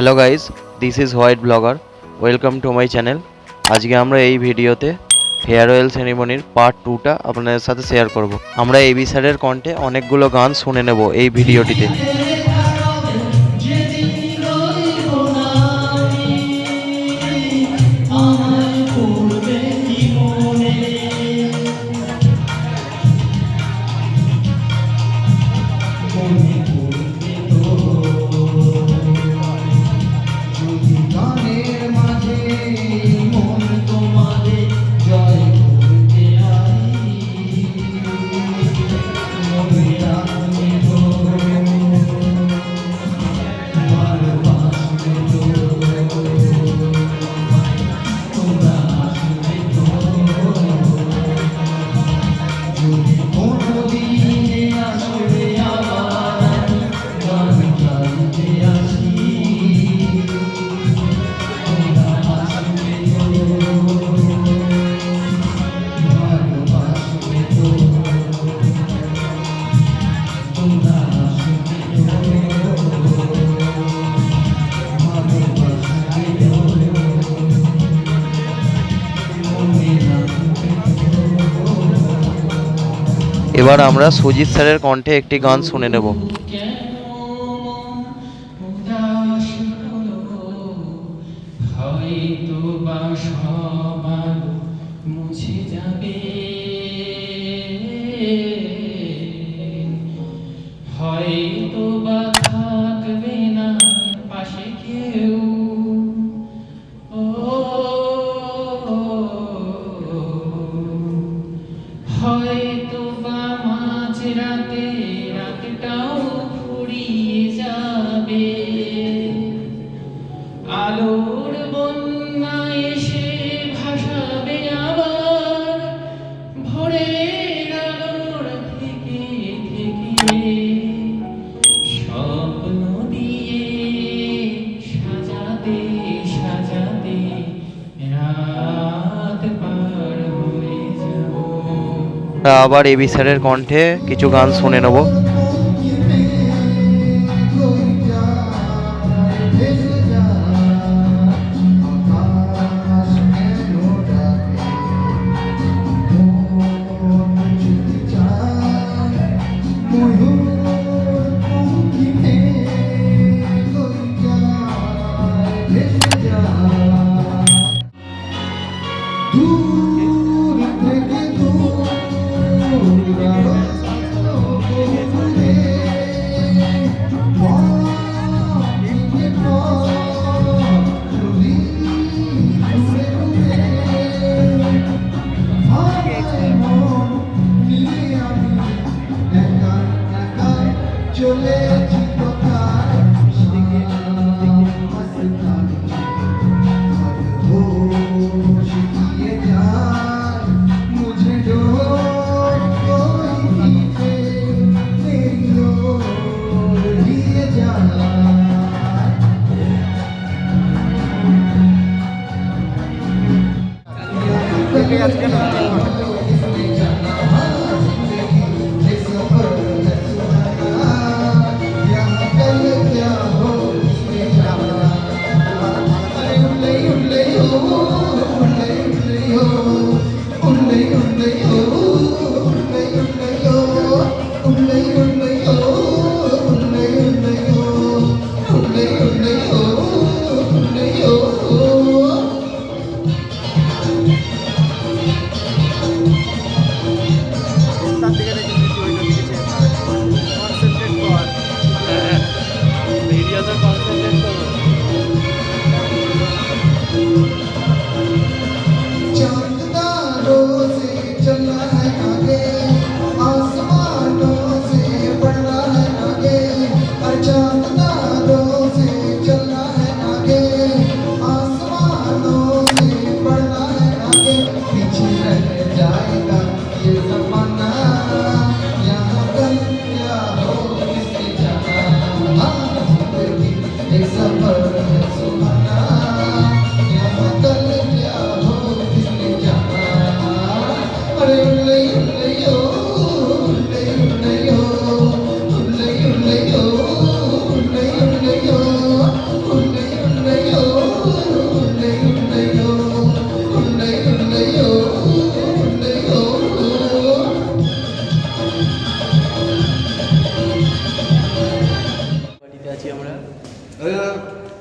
Hello guys, this is white blogger. Welcome to my channel. আজকে আমরা এই ভিডিওতে ফেয়ারওয়েল সেরিমনির পার্ট 2টা আপনাদের সাথে শেয়ার করব। আমরা এবি স্যারের কণ্ঠে অনেকগুলো গান শুনে নেব এই ভিডিওটিতে। এবার আমরা সুজিত স্যারের কণ্ঠে একটি গান শুনে নেব। মুছে যাবে, হয়তো বা থাকবে না পাশে কেউ। ও হয়তো বা মাঝ রাতে রাতটাও ফুরিয়ে যাবে, আলোর বন্যা এসে ভাসাবে আবার ভোরের আলোর থেকে থেকে, স্বপ্ন দিয়ে সাজাতে সাজাতে রাত পার হয়ে যাব। আবার এবি স্যারের কণ্ঠে কিছু গান শুনে নেব।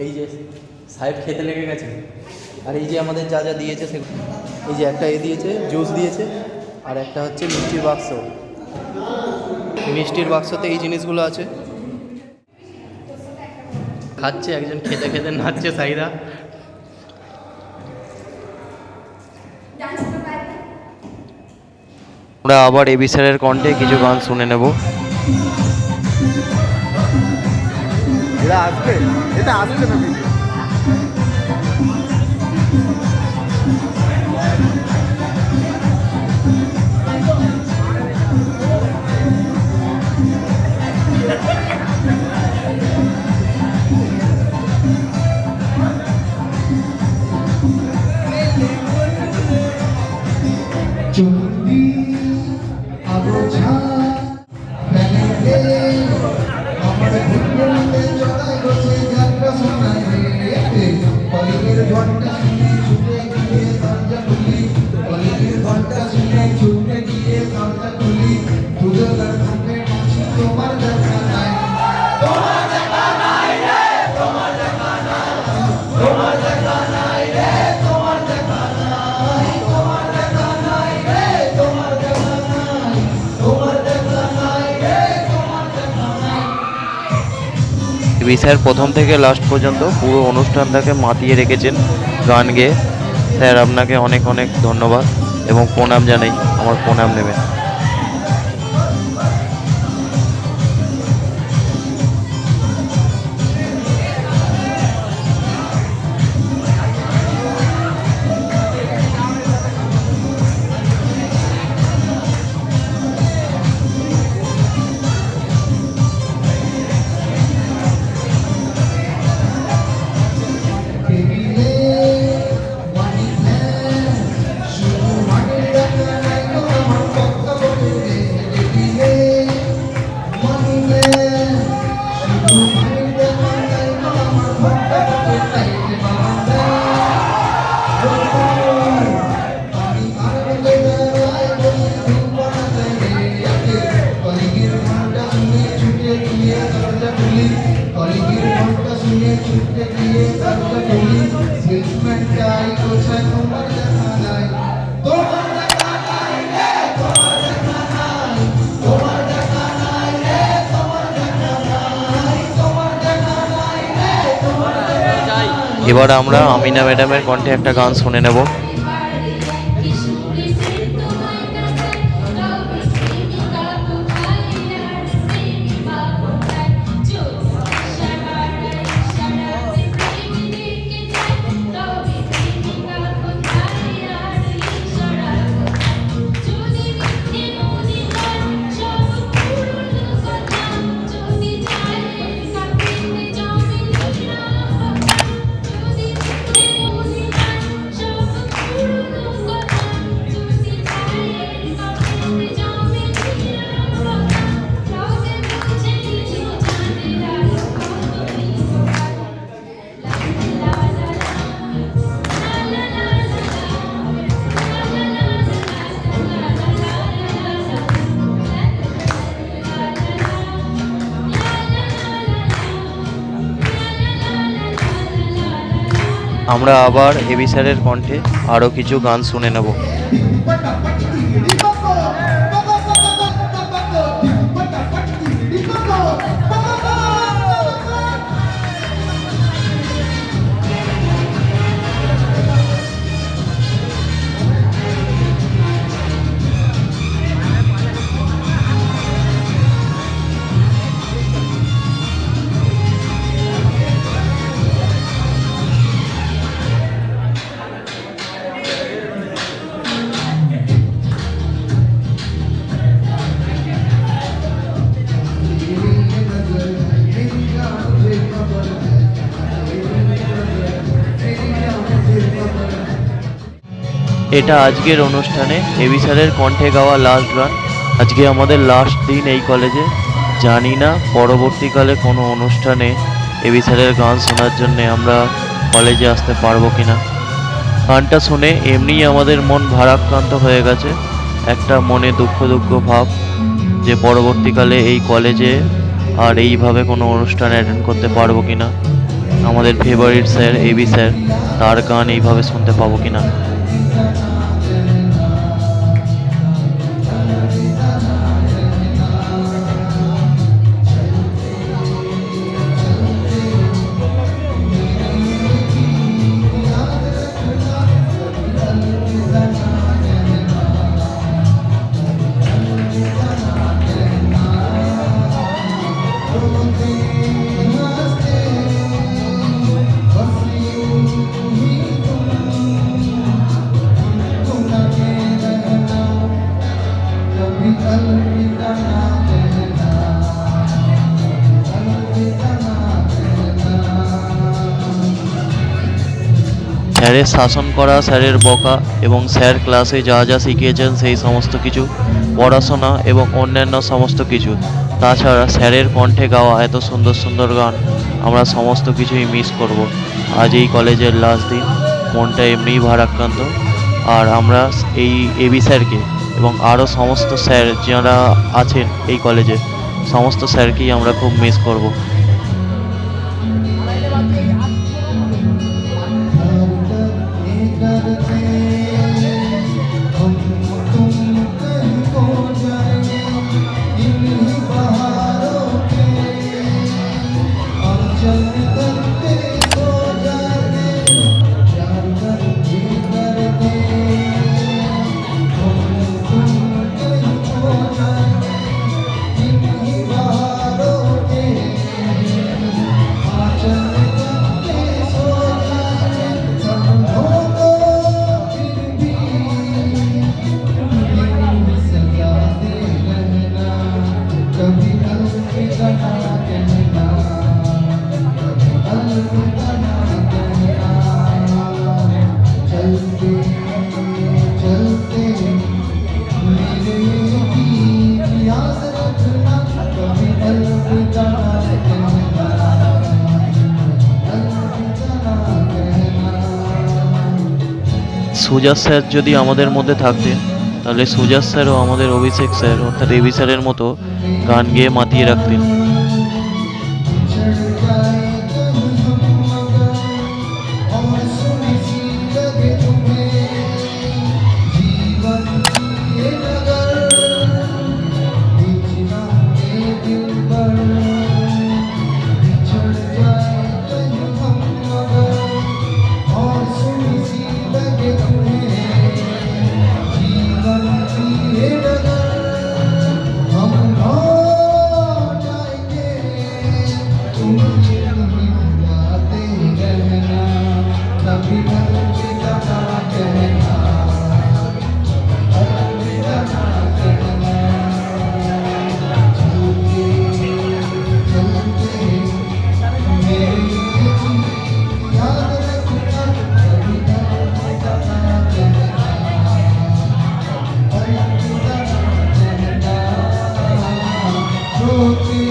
এই যে সাহেব খেতে লেগে গেছে। আর এই যে আমাদের যা যা দিয়েছে সে এই যে একটা দিয়েছে জুস দিয়েছে, আর একটা হচ্ছে মিষ্টির বাক্স। মিষ্টির বাক্সতে এই জিনিসগুলো আছে। খাচ্ছে একজন, খেতে খেতে নাচছে সাইদা। আমরা আবার এবি স্যারের কণ্ঠে কিছু গান শুনে নেব। এরা আসবে, এটা আসবে না ভিডিও। চন্ডী আবছা ফেলে আমার ঘুরতে চড়াই গেছে যাত্রা শোনায় রে কলিগের ঘন্টা শুনে ছুটে গিয়ে দরজা খুলি, কলিগের ঘন্টা শুনে ছুটে গিয়ে দরজা খুলি, দুজনের মুখে মাছি তোমার দেখা নাই, তোমার দেখা নাই রে, তোমার দেখা নাই, তোমার দেখা নাই রে, তোমার দেখা নাই, তোমার দেখা নাই রে, তোমার দেখা নাই, তোমার দেখা নাই রে, তোমার দেখা নাই। এবি স্যার প্রথম থেকে লাস্ট পর্যন্ত পুরো অনুষ্ঠানটাকে মাতিয়ে রেখেছেন গান গেয়ে। স্যার আপনাকে অনেক অনেক ধন্যবাদ এবং প্রণাম জানাই, আমার প্রণাম নেবেন। টেবিলে মানি ফ্যান শুধু মাটির টাকা নাই তো আমার পক্কা বলে রে, টেবিলে মানি ফ্যান শুধু মাটির টাকা নাই তো আমার পক্কা বলে রে, বাবা আমি আর বলে দাঁড়াই বলে ধূপনা দেয় রে, কলিগের ঘন্টা শুনে ছুটে গিয়ে দরজা খুলি, কলিগের ঘন্টা শুনে ছুটে গিয়ে দরজা খুলি, সেলসম্যানটাই কোথায় তোমার দেখা নাই, তোমার দেখা নাই রে, তোমার দেখা নাই, তোমার দেখা নাই রে, তোমার দেখা নাই, তোমার দেখা নাই রে, তোমার দেখা নাই। এবার আমরা আমিনা ম্যাডামের কণ্ঠে একটা গান শুনে নেব। আমরা আবার এবি স্যারের কণ্ঠে আরও কিছু গান শুনে নেব। এটা আজকের অনুষ্ঠানে এবি স্যারের কণ্ঠে গাওয়া লাস্ট গান। আজকে আমাদের লাস্ট দিন এই কলেজে। জানি না পরবর্তীকালে কোনো অনুষ্ঠানে এবি স্যারের গান শোনার জন্যে আমরা কলেজে আসতে পারবো কিনা। গানটা শুনে এমনিই আমাদের মন ভারাক্রান্ত হয়ে গেছে, একটা মনে দুঃখ দুঃখ ভাব যে পরবর্তীকালে এই কলেজে আর এইভাবে কোনো অনুষ্ঠান অ্যাটেন্ড করতে পারবো কিনা। আমাদের ফেভারিট স্যার এবি স্যার, তার গান এইভাবে শুনতে পাবো কিনা। कभी अलविदा ना कहना, अलविदा ना कहना। স্যারের শাসন করা, স্যারের বকা এবং স্যার ক্লাসে যা যা শিখিয়েছেন সেই সমস্ত কিছু, পড়াশোনা এবং অন্যান্য সমস্ত কিছু, তাছাড়া স্যারের কণ্ঠে গাওয়া এত সুন্দর সুন্দর গান, আমরা সমস্ত কিছুই মিস করব। আজ এই কলেজের লাস্ট দিন, মনটা এমনিই ভারাক্রান্ত। আর আমরা এই এবি স্যারকে এবং আরও সমস্ত স্যার যারা আছেন এই কলেজে, সমস্ত স্যারকেই আমরা খুব মিস করব। करते हम तुम कहीं खो जाएंगे इन्हीं बहारों के, हम चलते करते सो जाएंगे प्यार करते करते, हम तुम कहीं खो जाएंगे इन्हीं बहारों के, हाँ चलते करते सो जाएंगे हम हो तो फिर भी सजाते रहना, कभी अलविदा ना कहना, कभी अलविदा ना कहना। चलते चलते मेरे गीत याद रखना, कभी अलविदा ना कहना, अलविदा ना कहना। সুজাস স্যার যদি আমাদের মধ্যে থাকতেন, তাহলে সুজাস স্যারও আমাদের অভিষেক স্যার অর্থাৎ এবি স্যারের মতো গান গেয়ে মাতিয়ে রাখতেন। चढ़ जाए कहीं हम मगर और सुनी सी लगे तुम्हें जीवन की ये नगर, बीचना ये दिल पर चढ़ जाए कहीं हम मगर और सुनी सी लगे तुम्हें जीवन की ये नगर, हम लौट आएंगे तुम याते रहना, कभी अलविदा ना कहना, अलविदा ना कहना। चलते चलते मेरे गीत याद रखना, कभी अलविदा ना कहना, अलविदा ना कहना। रोते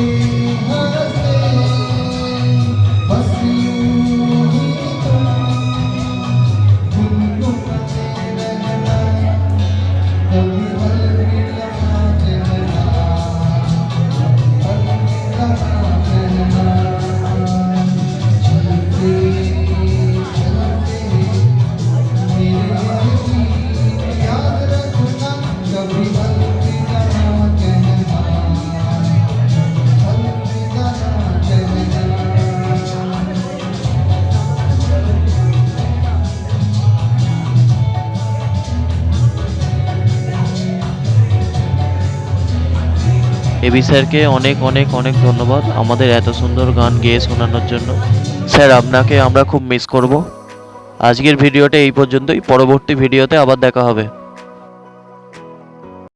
हंसते बस यूं ही तुम गुनगुनाते रहना, कभी अलविदा ना कहना, अलविदा ना कहना। चलते चलते मेरे गीत याद रखना, कभी अलविदा ना कहना, अलविदा ना कहना। এবি স্যারকে অনেক অনেক অনেক ধন্যবাদ আমাদের এত সুন্দর গান গেয়ে শোনানোর জন্য। স্যার, আপনাকে আমরা খুব মিস করব। আজকের ভিডিওটা এই পর্যন্তই, পরবর্তী ভিডিওতে আবার দেখা হবে।